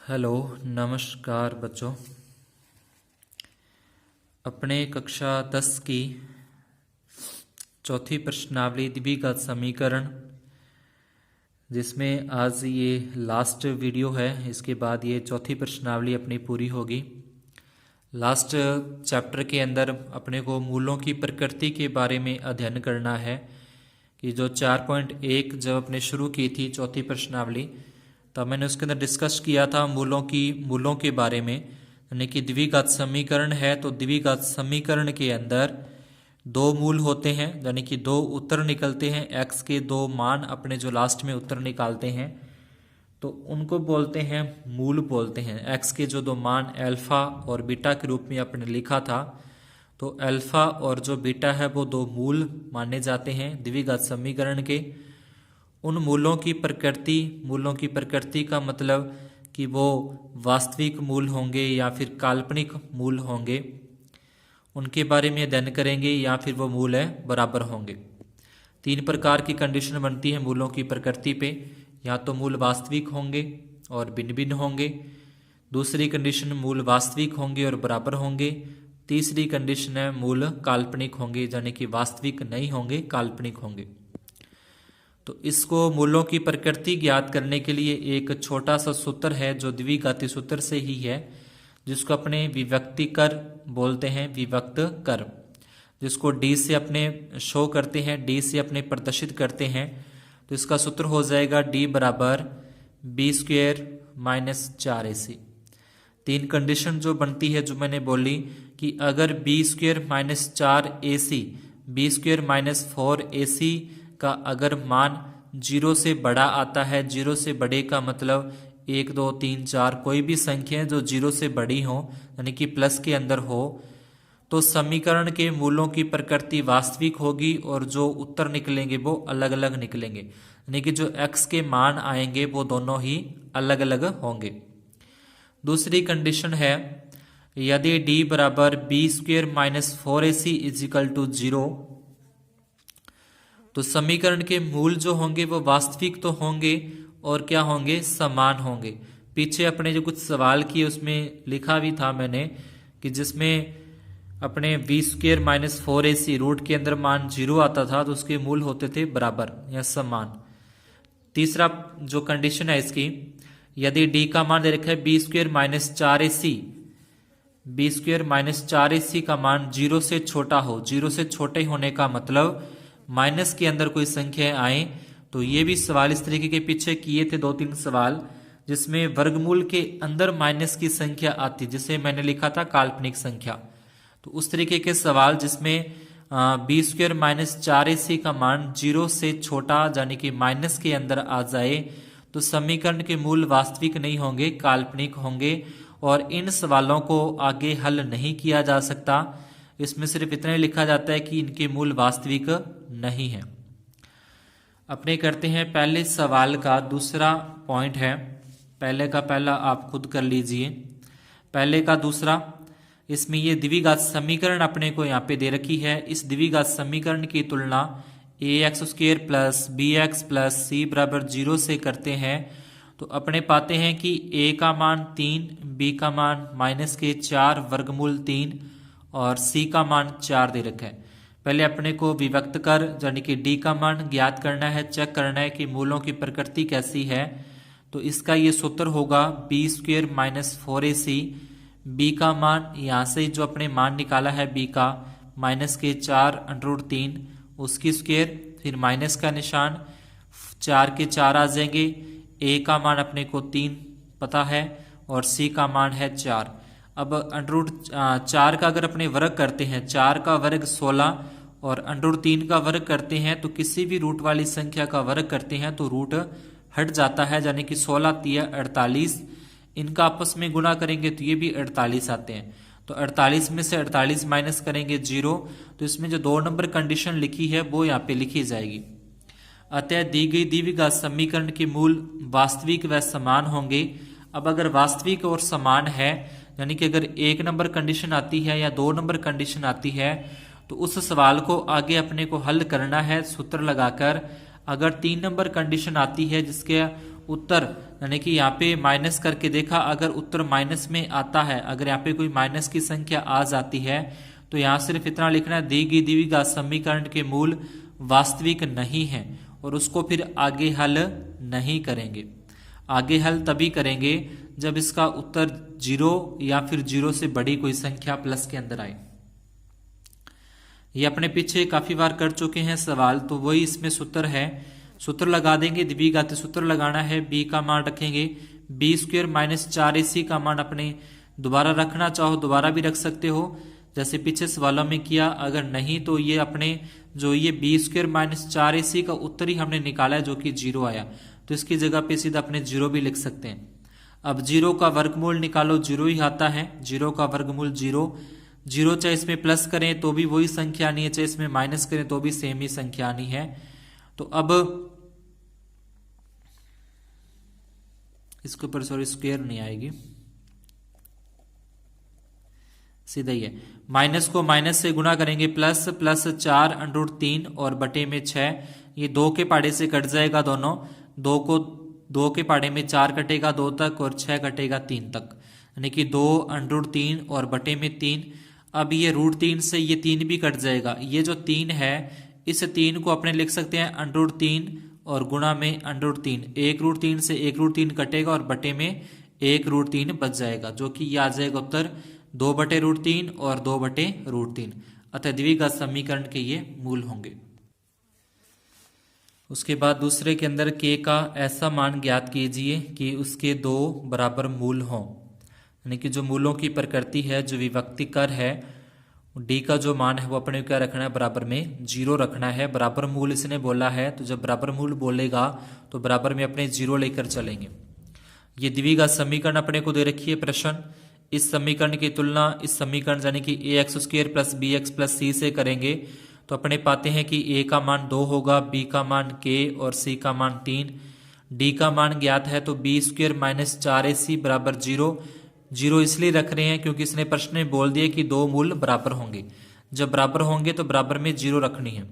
Hello, नमस्कार बच्चों। अपने कक्षा 10 की चौथी प्रश्नावली द्विघात समीकरण, जिसमें आज ये लास्ट वीडियो है। इसके बाद ये चौथी प्रश्नावली अपनी पूरी होगी। लास्ट चैप्टर के अंदर अपने को मूलों की प्रकृति के बारे में अध्ययन करना है कि जो 4.1 जब अपने शुरू की थी चौथी प्रश्नावली, तब मैंने उसके अंदर डिस्कस किया था मूलों के बारे में। यानी कि द्विघात समीकरण है तो द्विघात समीकरण के अंदर दो मूल होते हैं, यानी कि दो उत्तर निकलते हैं। एक्स के दो मान अपने जो लास्ट में उत्तर निकालते हैं तो उनको बोलते हैं मूल बोलते हैं। एक्स के जो दो मान अल्फा और बीटा के रूप में अपने लिखा था, तो अल्फा और जो बीटा है वो दो मूल माने जाते हैं द्विघात समीकरण के। उन मूलों की प्रकृति का मतलब कि वो वास्तविक मूल होंगे या फिर काल्पनिक मूल होंगे, उनके बारे में अध्ययन करेंगे, या फिर वो मूल है बराबर होंगे। तीन प्रकार की कंडीशन बनती है मूलों की प्रकृति पे। या तो मूल वास्तविक होंगे और भिन्न भिन्न होंगे, दूसरी कंडीशन मूल वास्तविक होंगे और बराबर होंगे, तीसरी कंडीशन है मूल काल्पनिक होंगे, यानी कि वास्तविक नहीं होंगे, काल्पनिक होंगे। तो इसको मूलों की प्रकृति ज्ञात करने के लिए एक छोटा सा सूत्र है जो द्विघाती सूत्र से ही है, जिसको अपने विभक्ति कर बोलते हैं, विभक्त कर, जिसको डी से अपने शो करते हैं, डी से अपने प्रदर्शित करते हैं। तो इसका सूत्र हो जाएगा डी बराबर b² - 4ac। तीन कंडीशन जो बनती है, जो मैंने बोली कि अगर b² - 4ac, b² - 4ac का अगर मान 0 से बड़ा आता है, 0 से बड़े का मतलब 1 2 3 4 कोई भी संख्या जो 0 से बड़ी हो, यानी कि प्लस के अंदर हो, तो समीकरण के मूलों की प्रकृति वास्तविक होगी और जो उत्तर निकलेंगे वो अलग अलग निकलेंगे। यानी कि जो x के मान आएंगे वो दोनों ही अलग अलग होंगे। दूसरी कंडीशन है, यदि d बराबर b² - 4ac = 0, तो समीकरण के मूल जो होंगे वो वास्तविक तो होंगे और क्या होंगे, समान होंगे। पीछे अपने जो कुछ सवाल किए उसमें लिखा भी था मैंने कि जिसमें अपने b² - 4ac रूट के अंदर मान 0 आता था तो उसके मूल होते थे बराबर या समान। तीसरा जो कंडीशन है इसकी, यदि d का मान दे रखा है b² - 4ac, b² - 4ac का मान 0 से छोटा हो, 0 से छोटे होने का मतलब माइनस के अंदर कोई संख्या आए। तो ये भी सवाल इस तरीके के पीछे किए थे 2-3 सवाल, जिसमें वर्गमूल के अंदर माइनस की संख्या आती, जिसे मैंने लिखा था काल्पनिक संख्या। तो उस तरीके के सवाल जिसमें b² - 4ac का मान 0 से छोटा यानी कि माइनस के अंदर आ जाए, तो समीकरण के मूल वास्तविक नहीं होंगे, काल्पनिक होंगे, और इन सवालों को आगे हल नहीं किया जा सकता। इसमें सिर्फ इतना ही लिखा जाता है कि इनके मूल वास्तविक नहीं है। अपने करते हैं पहले सवाल का दूसरा पॉइंट है। पहले का पहला आप खुद कर लीजिए, पहले का दूसरा। इसमें ये द्विघात समीकरण अपने को यहाँ पे दे रखी है। इस द्विघात समीकरण की तुलना ax² + bx + c = 0 से करते हैं, तो अपने पाते हैं कि a का मान 3, b का मान -4 वर्गमूल 3 और c का मान 4 दे रखा है। पहले अपने को विभक्त कर यानी कि d का मान ज्ञात करना है, चेक करना है कि मूलों की प्रकृति कैसी है। तो इसका ये सूत्र होगा b² - 4ac, b का मान यहाँ से जो अपने मान निकाला है b का -4√3 उसकी स्क्वायर, फिर माइनस का निशान, 4 के 4 आ जाएंगे। a का मान अपने को 3 पता है और c का मान है 4। अब √4 का अगर अपने वर्ग करते हैं, 4 का वर्ग 16 और √3 का वर्ग करते हैं, तो किसी भी रूट वाली संख्या का वर्ग करते हैं तो रूट हट जाता है, यानी कि 16 × 48। इनका आपस में गुणा करेंगे तो ये भी 48 आते हैं। तो 48 में से 48 माइनस करेंगे 0, तो इसमें जो 2 नंबर कंडीशन लिखी है वो यहाँ पे लिखी जाएगी। अतः दी गई द्विघात समीकरण के मूल वास्तविक व समान होंगे। अब अगर वास्तविक और समान है, यानी कि अगर 1 नंबर कंडीशन आती है या 2 नंबर कंडीशन आती है, तो उस सवाल को आगे अपने को हल करना है सूत्र लगाकर। अगर 3 नंबर कंडीशन आती है जिसके उत्तर यानी कि यहाँ पे माइनस करके देखा, अगर उत्तर माइनस में आता है, अगर यहाँ पे कोई माइनस की संख्या आ जाती है तो यहाँ सिर्फ इतना लिखना है दी गई द्विघात समीकरण के मूल वास्तविक नहीं है, और उसको फिर आगे हल नहीं करेंगे। आगे हल तभी करेंगे जब इसका उत्तर 0 या फिर 0 से बड़ी कोई संख्या प्लस के अंदर आए। ये अपने पीछे काफी बार कर चुके हैं सवाल, तो वही इसमें सूत्र है। सूत्र लगा देंगे, द्विघाती सूत्र लगाना है। b का मान रखेंगे b² माइनस 4ac का मान अपने दोबारा रखना चाहो दोबारा भी रख सकते हो, जैसे पीछे सवालों में किया। अगर नहीं तो ये अपने जो ये b² माइनस 4ac का उत्तर ही हमने निकाला है जो कि 0 आया, तो इसकी जगह पे सीधा अपने 0 भी लिख सकते हैं। अब 0 का वर्गमूल निकालो, 0 ही आता है। 0 का वर्गमूल 0। 0 चाहे इसमें प्लस करें तो भी वही संख्या आनी है, चाहे इसमें माइनस करें तो भी सेम ही संख्या आनी है। तो अब इसके ऊपर सॉरी स्क्वायर नहीं आएगी, सीधा ही है। माइनस को माइनस से गुणा करेंगे, प्लस 4√3 और बटे में 6। ये 2 के पाड़े से कट जाएगा दोनों। 2 के पाड़े में 4 कटेगा 2 तक और 6 कटेगा 3 तक, यानी कि 2√3 और बटे में 3। अब ये √3 से ये 3 भी कट जाएगा। ये जो 3 है इस 3 को अपने लिख सकते हैं √3 और गुणा में √3। 1√3 से 1√3 कटेगा और बटे में 1√3 बच जाएगा, जो कि ये आ जाएगा उत्तर 2/√3 और 2/√3। अतः द्विघात समीकरण के ये मूल होंगे। उसके बाद दूसरे के अंदर k का ऐसा मान ज्ञात कीजिए कि उसके 2 बराबर मूल हों, यानी कि जो मूलों की प्रकृति है, जो विभक्ति कर है, d का जो मान है वो अपने क्या रखना है, बराबर में 0 रखना है। बराबर मूल इसने बोला है, तो जब बराबर मूल बोलेगा तो बराबर में अपने 0 लेकर चलेंगे। ये द्विघात समीकरण अपने को दे रखी है प्रश्न। इस समीकरण की तुलना इस समीकरण यानी कि ax² plus bx plus c से करेंगे तो अपने पाते हैं कि a का मान 2 होगा, b का मान k और c का मान 3। d का मान ज्ञात है तो b² माइनस 4ac बराबर 0। 0 इसलिए रख रहे हैं क्योंकि इसने प्रश्न में बोल दिया कि 2 मूल बराबर होंगे। जब बराबर होंगे तो बराबर में 0 रखनी है।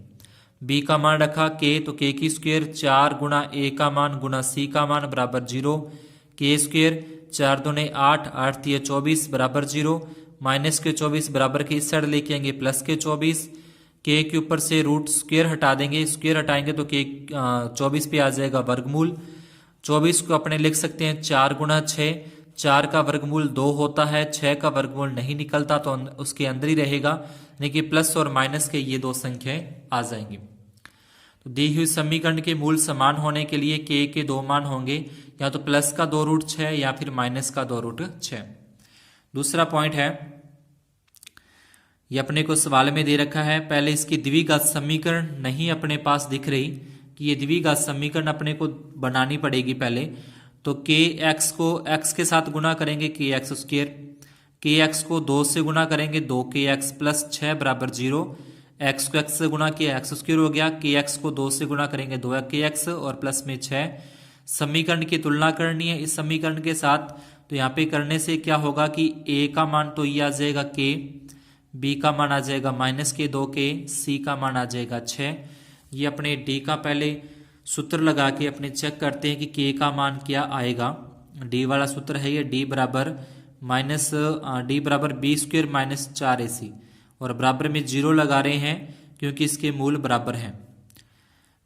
b का मान रखा k, तो k की स्क्वायर 4 गुणा a का मान गुणा c का मान बराबर 0। k² 4 दूने 8, 8 3 24 बराबर 0। माइनस के 24 बराबर के इस साइड लेके आएंगे प्लस के 24। के ऊपर से रूट स्क्वायर हटा देंगे, स्क्वायर हटाएंगे तो के 24 पे आ जाएगा वर्गमूल। 24 को अपने लिख सकते हैं 4 गुणा 6। 4 का वर्गमूल 2 होता है, 6 का वर्गमूल नहीं निकलता तो उसके अंदर ही रहेगा, लेकिन प्लस और माइनस के ये 2 संख्याएं आ जाएंगी। तो दी हुई समीकरण के मूल समान होने के लिए k के 2 मान होंगे, या तो प्लस का 2√6 या फिर माइनस का 2√6। दूसरा पॉइंट है, ये अपने को सवाल में दे रखा है। पहले इसकी द्विघात समीकरण नहीं अपने पास दिख रही कि ये द्विघात समीकरण अपने को बनानी पड़ेगी पहले। तो kx को x के साथ गुणा करेंगे kx², kx को 2 से गुणा करेंगे 2kx प्लस 6 बराबर 0। x को x से गुणा किया x² हो गया, kx को 2 से गुणा करेंगे 2kx और प्लस में 6। समीकरण की तुलना करनी है इस समीकरण के साथ, तो यहाँ पे करने से क्या होगा कि a का मान तो ये आ जाएगा k, b का मान आ जाएगा माइनस के 2k, c का मान आ जाएगा 6। ये अपने d का पहले सूत्र लगा के अपने चेक करते हैं कि k का मान क्या आएगा। d वाला सूत्र है ये, d बराबर b² माइनस 4ac और बराबर में 0 लगा रहे हैं क्योंकि इसके मूल बराबर हैं।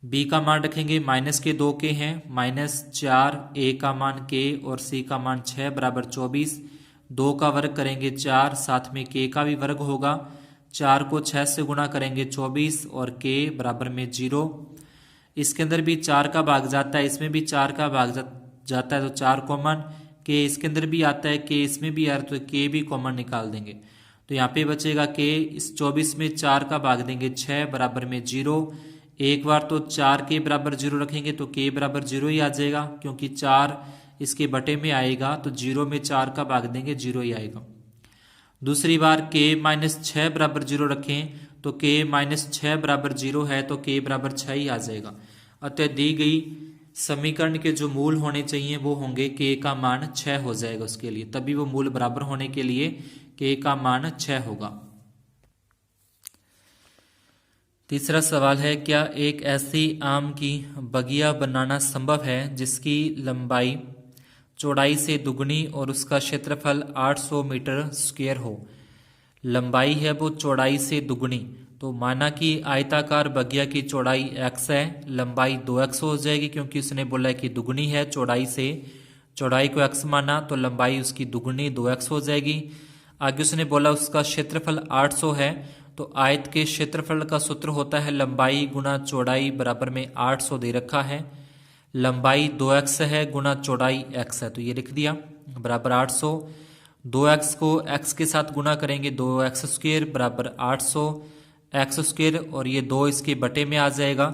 b का मान रखेंगे माइनस के 2k हैं, माइनस 4, a का मान k और c का मान 6 बराबर 24। 2 का वर्ग करेंगे 4, साथ में k का भी वर्ग होगा। 4 को 6 से गुणा करेंगे 24 और k बराबर में 0। इसके अंदर भी 4 का भाग जाता है, इसमें भी 4 का भाग जाता है, तो 4 कॉमन। k इसके अंदर भी आता है, k इसमें भी आ रहा है, तो k भी कॉमन निकाल देंगे। तो यहाँ पे बचेगा k, इस 24 में 4 का भाग देंगे 6 बराबर में 0। एक बार तो 4 के बराबर 0 रखेंगे तो k बराबर 0 ही आ जाएगा, क्योंकि 4 इसके बटे में आएगा तो 0 में 4 का भाग देंगे 0 ही आएगा। दूसरी बार k माइनस 6 बराबर 0 रखें तो k माइनस 6 बराबर 0 है तो k बराबर 6 ही आ जाएगा। अतः दी गई समीकरण के जो मूल होने चाहिए वो होंगे k का मान 6 हो जाएगा उसके लिए, तभी वो मूल बराबर होने के लिए k का मान 6 होगा। तीसरा सवाल है, क्या एक ऐसी आम की बगिया बनाना संभव है जिसकी लंबाई चौड़ाई से दुगनी और उसका क्षेत्रफल 800 मीटर स्क्वायर हो। लंबाई है वो चौड़ाई से दुगनी, तो माना कि आयताकार बगिया की चौड़ाई x है, लंबाई 2x हो जाएगी क्योंकि उसने बोला है कि दुगनी है चौड़ाई से, चौड़ाई को x माना तो लंबाई उसकी दुगनी 2x हो जाएगी। आगे उसने बोला उसका क्षेत्रफल 800 है, तो आयत के क्षेत्रफल का सूत्र होता है लंबाई गुना चौड़ाई बराबर में 800 दे रखा है। लंबाई 2x है गुना चौड़ाई x है, तो ये लिख दिया बराबर 800। 2x को x के साथ गुना करेंगे 2x स्क्वायर बराबर 800 x स्क्वायर, और ये 2 इसके बटे में आ जाएगा।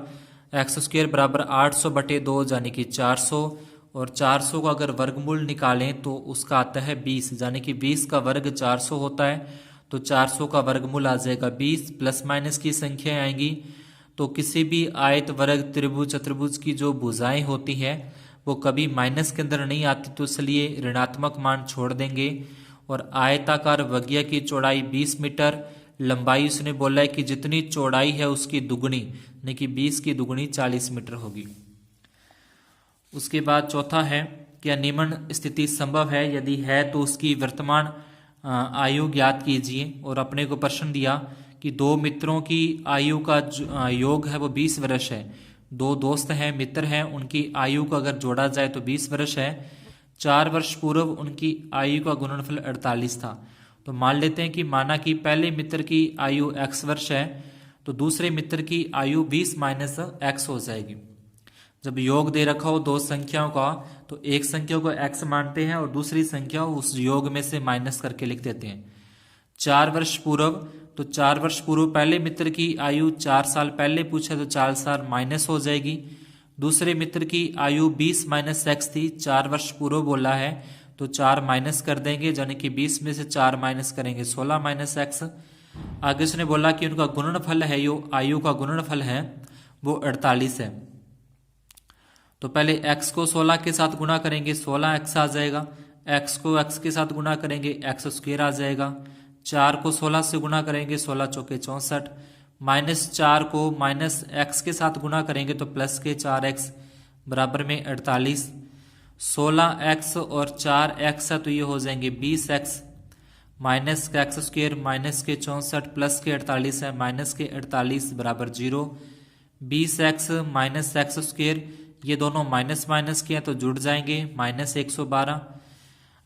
x स्क्वायर बराबर 800 बटे 2 यानी कि 400, और 400 का अगर वर्गमूल निकालें तो उसका आता है 20, यानी कि 20 का वर्ग 400 होता है, तो 400 का वर्गमूल आ जाएगा 20। प्लस माइनस की संख्याएं आएंगी, तो किसी भी आयत वर्ग त्रिभुज चतुर्भुज की जो भुजाएं होती हैं वो कभी माइनस के अंदर नहीं आती, तो इसलिए ऋणात्मक मान छोड़ देंगे। और आयताकार बगिया की चौड़ाई 20 मीटर, लंबाई उसने बोला है कि जितनी चौड़ाई है उसकी दुगनी, यानी कि 20 की दुगनी 40 मीटर होगी। उसके बाद चौथा है, क्या निम्न स्थिति संभव है, यदि है तो उसकी वर्तमान आयु ज्ञात कीजिए। और अपने को प्रश्न दिया कि दो मित्रों की आयु का योग है वो 20 वर्ष है। दो दोस्त हैं, मित्र हैं, उनकी आयु को अगर जोड़ा जाए तो 20 वर्ष है। 4 वर्ष पूर्व उनकी आयु का गुणनफल 48 था। तो मान लेते हैं कि माना कि पहले मित्र की आयु x वर्ष है, तो दूसरे मित्र की आयु 20 माइनस x हो जाएगी। जब योग दे रखा हो दो संख्याओं का, तो एक संख्या को x मानते हैं और दूसरी संख्या उस योग में से माइनस करके लिख देते हैं। 4 वर्ष पूर्व, तो 4 वर्ष पूर्व पहले मित्र की आयु 4 साल पहले पूछा तो 4 साल माइनस हो जाएगी। दूसरे मित्र की आयु 20 माइनस x थी, 4 वर्ष पूर्व बोला है, तो 4 माइनस कर देंगे, यानी कि 20 में से 4 माइनस करेंगे 16 माइनस x। आगे उसने बोला कि उनका गुणनफल है, यो आयु का गुणनफल है वो 48 है। तो पहले x को 16 के साथ गुणा करेंगे 16x आ जाएगा, x को x के साथ गुणा करेंगे x स्क्वायर आ जाएगा। 4 को 16 से गुणा करेंगे 16 चौके 64, माइनस 4 को माइनस x के साथ गुणा करेंगे तो प्लस के 4x बराबर में 48। 16x और 4x है तो ये हो जाएंगे 20x, माइनस का x स्क्वायर माइनस के 64 प्लस के 48 है, माइनस के 48 बराबर 0। 20x माइनस x स्क्वायर, ये दोनों माइनस माइनस के हैं तो जुड़ जाएंगे, माइनस 112।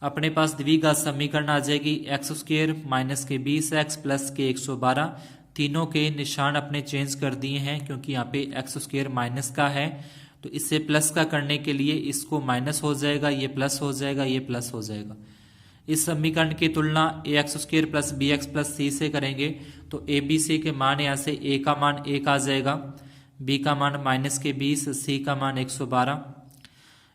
अपने पास द्विघात समीकरण आ जाएगी x स्क्वायर माइनस के 20x प्लस के 112। तीनों के निशान अपने चेंज कर दिए हैं क्योंकि यहाँ पे x स्क्वायर माइनस का है, तो इससे प्लस का करने के लिए इसको माइनस हो जाएगा, ये प्लस हो जाएगा, ये प्लस हो जाएगा। इस समीकरण की तुलना ax square plus bx plus c से करेंगे तो a b c के मान यहाँ से a का मान 1 आ जाएगा, b का मान माइनस के 20, c का मान 112।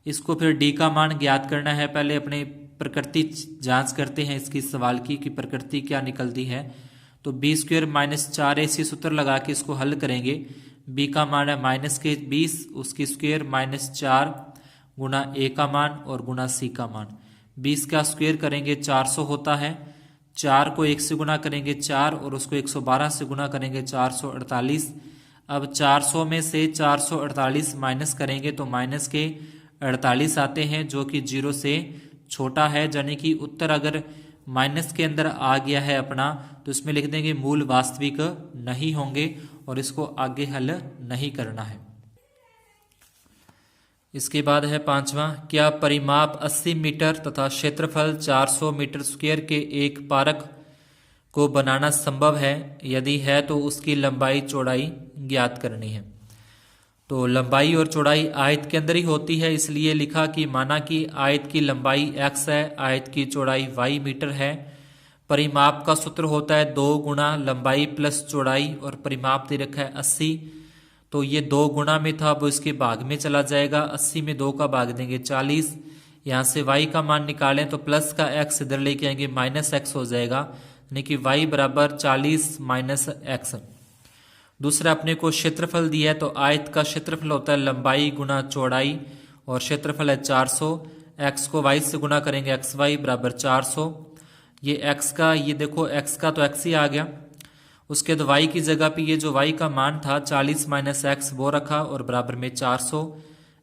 इसको फिर d का मान ज्ञात करना है। पहले अपने प्रकृति जांच करते हैं इसकी सवाल की कि प्रकृति क्या निकलती है। तो b स्क्वायर माइनस 4ac सूत्र लगा के इसको हल करेंगे। b का मान है माइनस के 20, उसकी स्क्वायर माइनस 4 गुना a का मान और गुना c का मान। 20 का स्क्वायर करेंगे 400 होता है, 4 को 1 से गुना करेंगे 4 और उसको 112 से गुना करेंगे 448। अब 400 में से 448 माइनस करेंगे तो माइनस के 48 आते हैं जो कि 0 से छोटा है, यानी कि उत्तर अगर माइनस के अंदर आ गया है अपना तो इसमें लिख देंगे मूल वास्तविक नहीं होंगे और इसको आगे हल नहीं करना है। इसके बाद है पांचवा, क्या परिमाप 80 मीटर तथा क्षेत्रफल 400 मीटर स्क्वायर के एक पारक को बनाना संभव है, यदि है तो उसकी लंबाई चौड़ाई ज्ञात करनी है। तो लंबाई और चौड़ाई आयत के अंदर ही होती है, इसलिए लिखा कि माना कि आयत की लंबाई x है, आयत की चौड़ाई y मीटर है। परिमाप का सूत्र होता है 2 गुना लंबाई प्लस चौड़ाई और परिमाप दे रखा है 80, तो ये 2 गुना में था वो इसके भाग में चला जाएगा, 80 में 2 का भाग देंगे 40। यहाँ से y का मान निकालें तो प्लस का x इधर लेके आएंगे माइनस x हो जाएगा, यानी कि y बराबर 40 माइनस x। दूसरा अपने को क्षेत्रफल दिया है, तो आयत का क्षेत्रफल होता है लंबाई गुना चौड़ाई और क्षेत्रफल है 400। x को y से गुना करेंगे xy बराबर 400। ये x का, ये देखो x का तो x ही आ गया उसके बाद y की जगह पे ये जो y का मान था 40 माइनस एक्स वो रखा और बराबर में 400।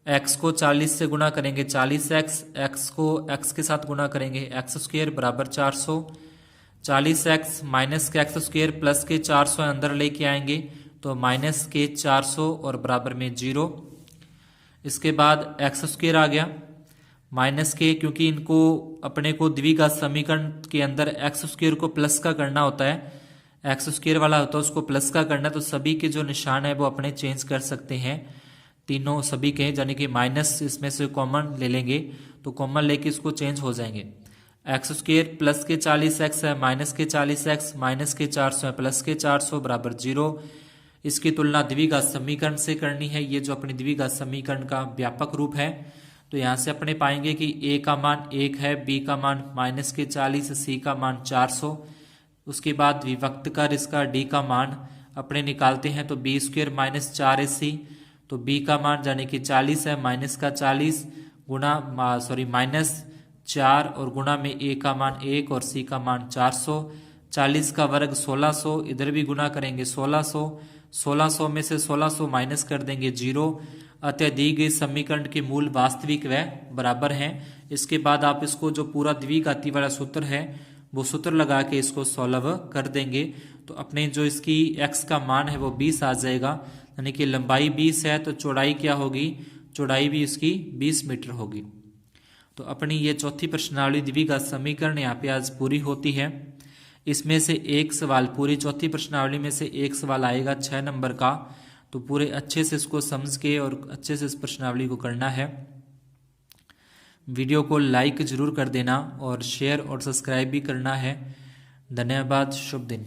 x को 40 से गुणा करेंगे 40x, x को x के साथ गुणा करेंगे एक्स स्क्वेयर बराबर 400। 40x माइनस के एक्स स्क्वेयर प्लस के 400 अंदर लेके आएंगे तो माइनस के 400 और बराबर में 0। इसके बाद एक्स स्क्वेयर आ गया माइनस के, क्योंकि इनको अपने को द्विघात समीकरण के अंदर एक्स स्क्वेयर को प्लस का करना होता है, एक्स स्क्वेयर वाला होता है उसको प्लस का करना है, तो सभी के जो निशान है वो अपने चेंज कर सकते हैं तीनों सभी के, यानी कि माइनस इसमें से कॉमन ले लेंगे तो कॉमन लेके इसको चेंज हो जाएंगे। एक्स स्क्वेयर प्लस के 40x है माइनस के 40x, माइनस के 400 है प्लस के 400 बराबर 0। इसकी तुलना द्विघात समीकरण से करनी है, ये जो अपनी द्विघात समीकरण का व्यापक रूप है। तो यहाँ से अपने पाएंगे कि a का मान 1 है, b का मान माइनस के 40, c का मान 400। उसके बाद विभक्त कर इसका d का मान अपने निकालते हैं तो b स्क्वेयर माइनस 4ac, तो b का मान यानी कि 40 है माइनस का 40 गुणा माइनस 4 और गुणा में a का मान 1 और c का मान 400। 40 का वर्ग 1600, इधर भी गुणा करेंगे 1600, 1600 में से 1600 माइनस कर देंगे 0। अतः दी गई समीकरण के मूल वास्तविक व बराबर हैं। इसके बाद आप इसको जो पूरा द्विघाती वाला सूत्र है वो सूत्र लगा के इसको सॉल्व कर देंगे तो अपने जो इसकी x का मान है वो 20 आ जाएगा, यानी कि लंबाई 20 है तो चौड़ाई क्या होगी, चौड़ाई भी इसकी 20 मीटर होगी। तो अपनी ये चौथी प्रश्नावली द्विघात समीकरण यहाँ पे आज पूरी होती है। इसमें से एक सवाल, पूरी चौथी प्रश्नावली में से एक सवाल आएगा 6 नंबर का, तो पूरे अच्छे से इसको समझ के और अच्छे से इस प्रश्नावली को करना है। वीडियो को लाइक जरूर कर देना और शेयर और सब्सक्राइब भी करना है। धन्यवाद, शुभ दिन।